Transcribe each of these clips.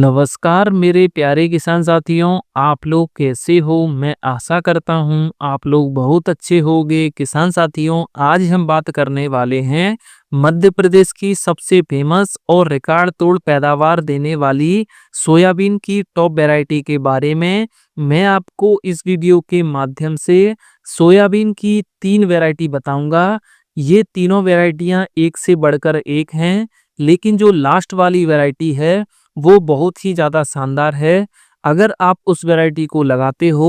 नमस्कार मेरे प्यारे किसान साथियों, आप लोग कैसे हो? मैं आशा करता हूँ आप लोग बहुत अच्छे होंगे। किसान साथियों, आज हम बात करने वाले हैं मध्य प्रदेश की सबसे फेमस और रिकॉर्ड तोड़ पैदावार देने वाली सोयाबीन की टॉप वैरायटी के बारे में। मैं आपको इस वीडियो के माध्यम से सोयाबीन की 3 वैरायटी बताऊंगा। ये तीनों वैरायटियां एक से बढ़कर एक हैं, लेकिन जो लास्ट वाली वैरायटी है वो बहुत ही ज़्यादा शानदार है। अगर आप उस वैरायटी को लगाते हो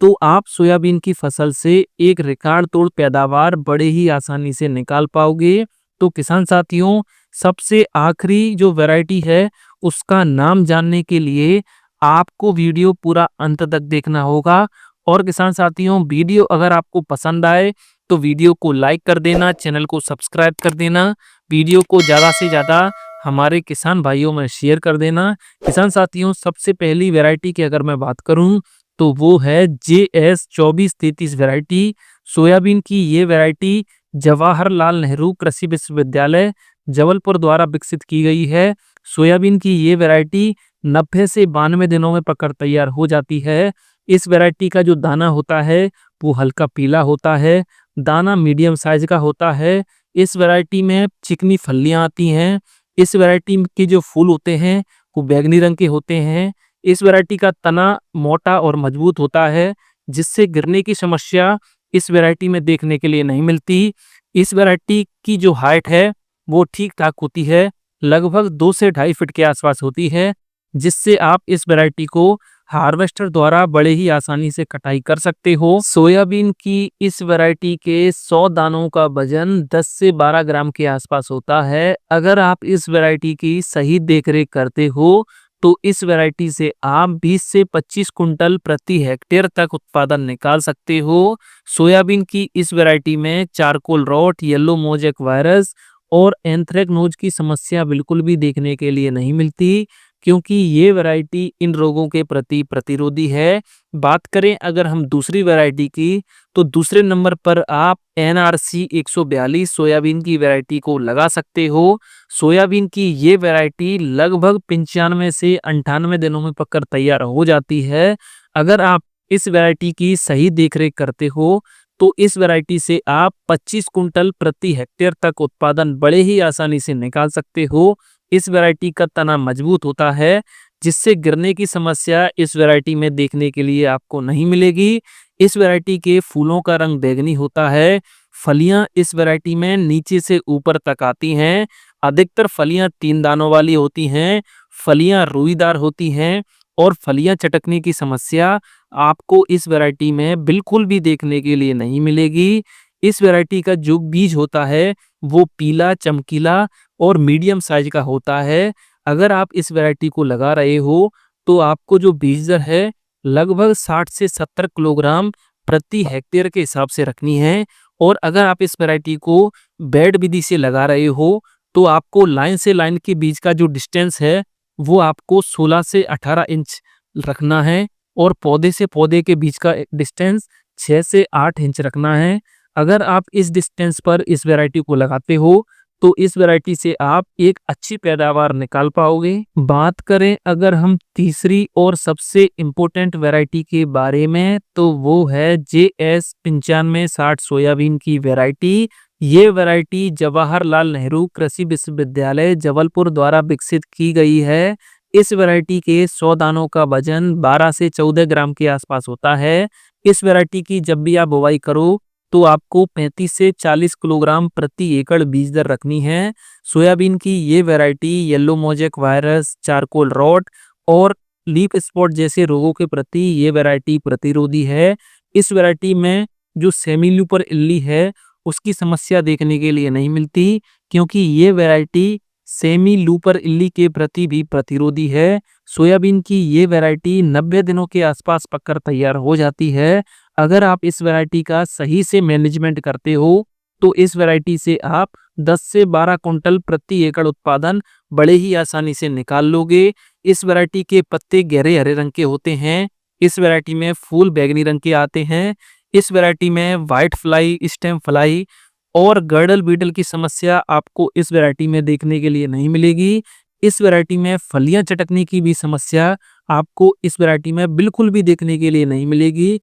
तो आप सोयाबीन की फसल से एक रिकॉर्ड तोड़ पैदावार बड़े ही आसानी से निकाल पाओगे। तो किसान साथियों, सबसे आखिरी जो वैरायटी है उसका नाम जानने के लिए आपको वीडियो पूरा अंत तक देखना होगा। और किसान साथियों, वीडियो अगर आपको पसंद आए तो वीडियो को लाइक कर देना, चैनल को सब्सक्राइब कर देना, वीडियो को ज़्यादा से ज़्यादा हमारे किसान भाइयों में शेयर कर देना। किसान साथियों, सबसे पहली वैरायटी की अगर मैं बात करूं तो वो है JS 2433 वैरायटी। सोयाबीन की ये वैरायटी जवाहरलाल नेहरू कृषि विश्वविद्यालय जबलपुर द्वारा विकसित की गई है। सोयाबीन की ये वैरायटी 90 से 92 दिनों में पककर तैयार हो जाती है। इस वैरायटी का जो दाना होता है वो हल्का पीला होता है, दाना मीडियम साइज का होता है। इस वैरायटी में चिकनी फलियां आती हैं। इस वैरायटी के जो फूल होते हैं वो बैंगनी रंग के होते हैं। इस वैरायटी का तना मोटा और मजबूत होता है, जिससे गिरने की समस्या इस वैरायटी में देखने के लिए नहीं मिलती। इस वैरायटी की जो हाइट है वो ठीक ठाक होती है, लगभग 2 से 2.5 फीट के आसपास होती है, जिससे आप इस वैरायटी को हार्वेस्टर द्वारा बड़े ही आसानी से कटाई कर सकते हो। सोयाबीन की इस वैरायटी के 100 दानों का वजन 10 से 12 ग्राम के आसपास होता है। अगर आप इस वैरायटी की सही देखरेख करते हो तो इस वैरायटी से आप 20 से 25 कुंटल प्रति हेक्टेयर तक उत्पादन निकाल सकते हो। सोयाबीन की इस वैरायटी में charcoal rot, yellow mosaic virus और एंथ्रेक्नोज की समस्या बिल्कुल भी देखने के लिए नहीं मिलती, क्योंकि ये वैरायटी इन रोगों के प्रति प्रतिरोधी है। बात करें अगर हम दूसरी वैरायटी की, तो दूसरे नंबर पर आप NRC 142 सोयाबीन की वैरायटी को लगा सकते हो। सोयाबीन की ये वैरायटी लगभग 95 से 98 दिनों में पककर तैयार हो जाती है। अगर आप इस वैरायटी की सही देखरेख करते हो तो इस वैरायटी से आप 25 कुंटल प्रति हेक्टेयर तक उत्पादन बड़े ही आसानी से निकाल सकते हो। इस वैरायटी का तना मजबूत होता है, जिससे गिरने की समस्या इस वैरायटी में देखने के लिए आपको नहीं मिलेगी। इस वैरायटी के फूलों का रंग बैंगनी होता है। फलियां इस वैरायटी में नीचे से ऊपर तक आती हैं। अधिकतर फलियां 3 दानों वाली होती हैं। फलियां रुईदार होती हैं और फलियां चटकने की समस्या आपको इस वैरायटी में बिल्कुल भी देखने के लिए नहीं मिलेगी। इस वैरायटी का जो बीज होता है वो पीला, चमकीला और मीडियम साइज का होता है। अगर आप इस वैरायटी को लगा रहे हो तो आपको जो बीज दर है लगभग 60 से 70 किलोग्राम प्रति हेक्टेयर के हिसाब से रखनी है। और अगर आप इस वैरायटी को बेड विधि से लगा रहे हो तो आपको लाइन से लाइन के बीच का जो डिस्टेंस है वो आपको 16 से 18 इंच रखना है और पौधे से पौधे के बीच का डिस्टेंस 6 से 8 इंच रखना है। अगर आप इस डिस्टेंस पर इस वैरायटी को लगाते हो तो इस वैरायटी से आप एक अच्छी पैदावार निकाल पाओगे। बात करें अगर हम तीसरी और सबसे इम्पोर्टेंट वैरायटी के बारे में, तो वो है JS 9560 सोयाबीन की वैरायटी। ये वैरायटी जवाहरलाल नेहरू कृषि विश्वविद्यालय जबलपुर द्वारा विकसित की गई है। इस वैरायटी के 100 दानों का वजन 12 से 14 ग्राम के आसपास होता है। इस वैरायटी की जब भी आप बुवाई करो तो आपको 35 से 40 किलोग्राम प्रति एकड़ बीज दर रखनी है। सोयाबीन की ये variety yellow mosaic virus, charcoal rot और लीफ स्पॉट जैसे रोगों के प्रति ये वैरायटी प्रतिरोधी है। इस वैरायटी में जो सेमी लूपर इल्ली है उसकी समस्या देखने के लिए नहीं मिलती, क्योंकि ये वैरायटी सेमी लूपर इल्ली के प्रति भी प्रतिरोधी है। सोयाबीन की ये वैरायटी 90 दिनों के आसपास पककर तैयार हो जाती है। अगर आप इस वैरायटी का सही से मैनेजमेंट करते हो तो इस वैरायटी से आप 10 से 12 कुंटल प्रति एकड़ उत्पादन बड़े ही आसानी से निकाल लोगे। इस वैरायटी के पत्ते गहरे हरे रंग के होते हैं। इस वैरायटी में फूल बैंगनी रंग के आते हैं। इस वैरायटी में व्हाइट फ्लाई, स्टेम फ्लाई और गर्डल बीटल की समस्या आपको इस वैरायटी में देखने के लिए नहीं मिलेगी। इस वैरायटी में फलियां चटकने की भी समस्या आपको इस वैरायटी में बिल्कुल भी देखने के लिए नहीं मिलेगी।